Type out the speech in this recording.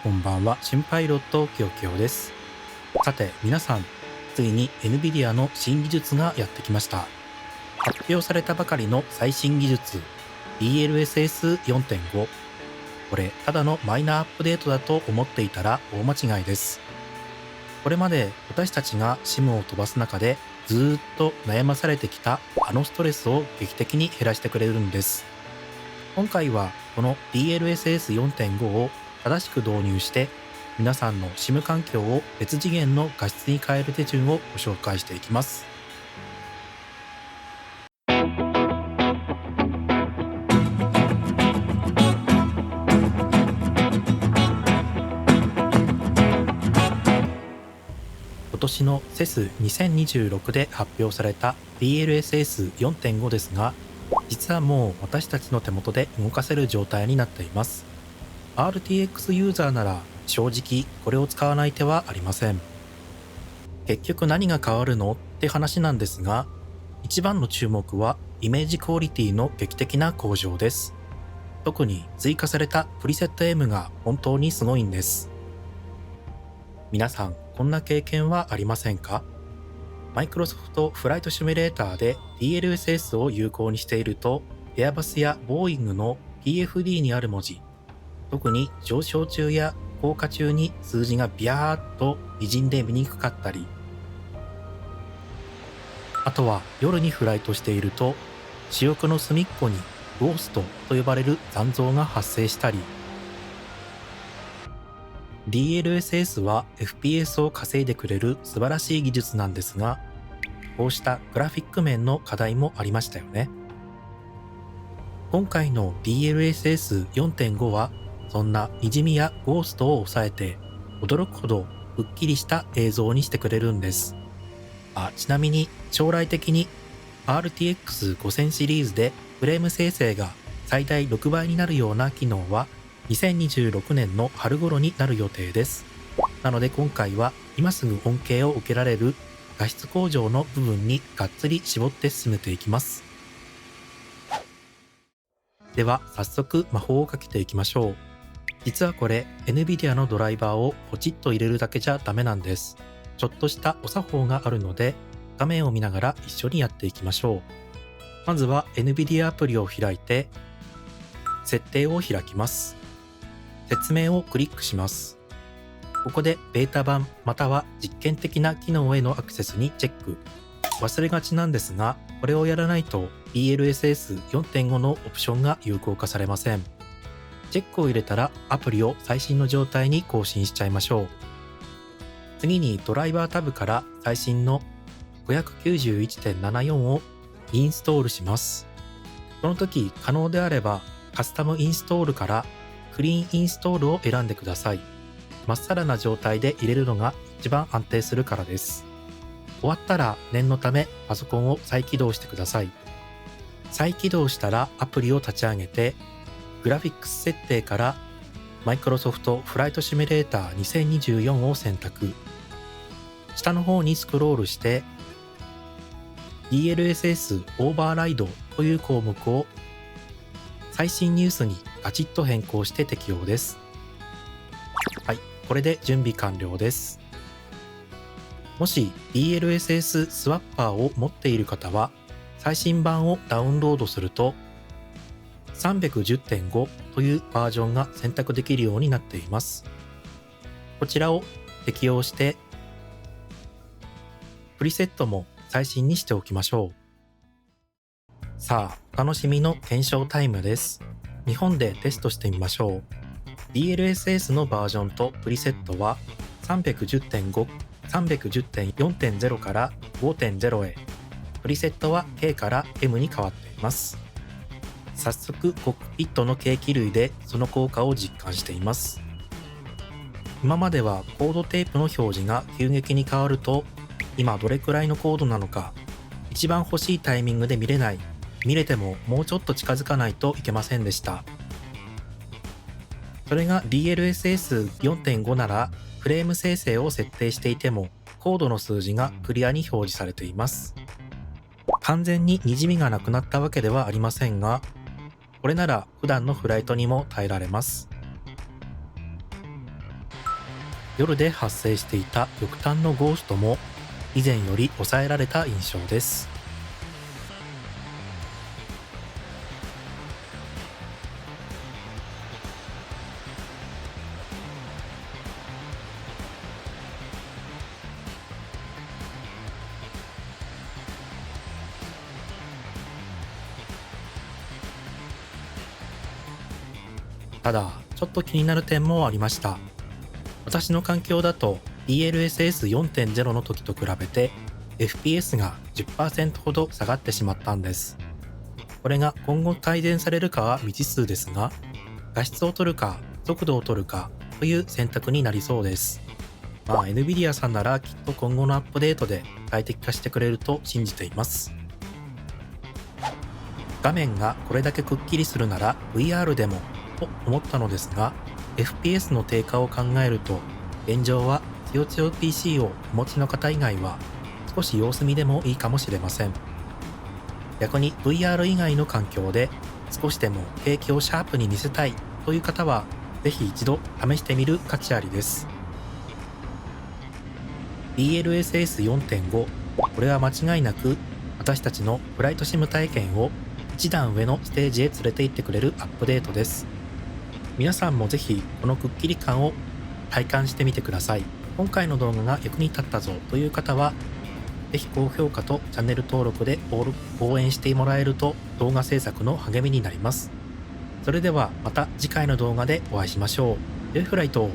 こんばんは、新パイロットきよきよです。さて皆さん、ついに NVIDIA の新技術がやってきました。発表されたばかりの最新技術 DLSS4.5。 これただのマイナーアップデートだと思っていたら大間違いです。これまで私たちが SIM を飛ばす中でずーっと悩まされてきたあのストレスを劇的に減らしてくれるんです。今回はこの DLSS4.5 を正しく導入して皆さんの SIM 環境を別次元の画質に変える手順をご紹介していきます。今年の CES2026 で発表された DLSS4.5 ですが、実はもう私たちの手元で動かせる状態になっています。RTX ユーザーなら正直これを使わない手はありません。結局何が変わるのって話なんですが、一番の注目はイメージクオリティの劇的な向上です。特に追加されたプリセット M が本当にすごいんです。皆さんこんな経験はありませんか？マイクロソフトフライトシミュレーターで DLSS を有効にしていると、エアバスやボーイングの PFD にある文字、特に上昇中や降下中に数字がビャーっと滲んで見にくかったり、あとは夜にフライトしていると視翼の隅っこにゴーストと呼ばれる残像が発生したり、 DLSS は FPS を稼いでくれる素晴らしい技術なんですが、こうしたグラフィック面の課題もありましたよね。今回の DLSS4.5 はそんな滲みやゴーストを抑えて驚くほどくっきりした映像にしてくれるんです。ちなみに将来的に RTX5000 シリーズでフレーム生成が最大6倍になるような機能は2026年の春頃になる予定です。なので今回は今すぐ恩恵を受けられる画質向上の部分にがっつり絞って進めていきます。では早速魔法をかけていきましょう。実はこれ NVIDIA のドライバーをポチッと入れるだけじゃダメなんです。ちょっとしたお作法があるので画面を見ながら一緒にやっていきましょう。まずは NVIDIA アプリを開いて設定を開きます。説明をクリックします。ここでベータ版または実験的な機能へのアクセスにチェック。忘れがちなんですが、これをやらないと DLSS4.5 のオプションが有効化されません。チェックを入れたらアプリを最新の状態に更新しちゃいましょう。次にドライバータブから最新の 591.74 をインストールします。この時可能であればカスタムインストールからクリーンインストールを選んでください。まっさらな状態で入れるのが一番安定するからです。終わったら念のためパソコンを再起動してください。再起動したらアプリを立ち上げて、グラフィックス設定からマイクロソフトフライトシミュレーター2024を選択。下の方にスクロールして DLSS オーバーライドという項目を最新ニュースにガチッと変更して適用です。はい、これで準備完了です。もし DLSS スワッパーを持っている方は最新版をダウンロードすると 310.5 というバージョンが選択できるようになっています。こちらを適用してプリセットも最新にしておきましょう。さあ、お楽しみの検証タイムです。日本でテストしてみましょう。DLSS のバージョンとプリセットは 310.5、310.4.0 から 5.0 へ。プリセットは K から M に変わっています。早速コックピットの計器類でその効果を実感しています。今まではコードテープの表示が急激に変わると、今どれくらいのコードなのか、一番欲しいタイミングで見れない、見れてももうちょっと近づかないといけませんでした。それが DLSS4.5 ならフレーム生成を設定していてもコードの数字がクリアに表示されています。完全に滲みがなくなったわけではありませんが、これなら普段のフライトにも耐えられます。夜で発生していた極端のゴーストも以前より抑えられた印象です。ただ、ちょっと気になる点もありました。私の環境だと DLSS4.0 の時と比べて FPS が 10% ほど下がってしまったんです。これが今後改善されるかは未知数ですが、画質を取るか速度を取るかという選択になりそうです。まあ NVIDIA さんならきっと今後のアップデートで最適化してくれると信じています。画面がこれだけくっきりするなら VR でもと思ったのですが、 FPS の低下を考えると現状はつよつよ PC をお持ちの方以外は少し様子見でもいいかもしれません。逆に VR 以外の環境で少しでも景気をシャープに見せたいという方はぜひ一度試してみる価値ありです。 DLSS4.5、 これは間違いなく私たちのフライトシム体験を一段上のステージへ連れて行ってくれるアップデートです。皆さんもぜひこのくっきり感を体感してみてください。今回の動画が役に立ったぞという方は、ぜひ高評価とチャンネル登録で応援してもらえると動画制作の励みになります。それではまた次回の動画でお会いしましょう。良いフライトを。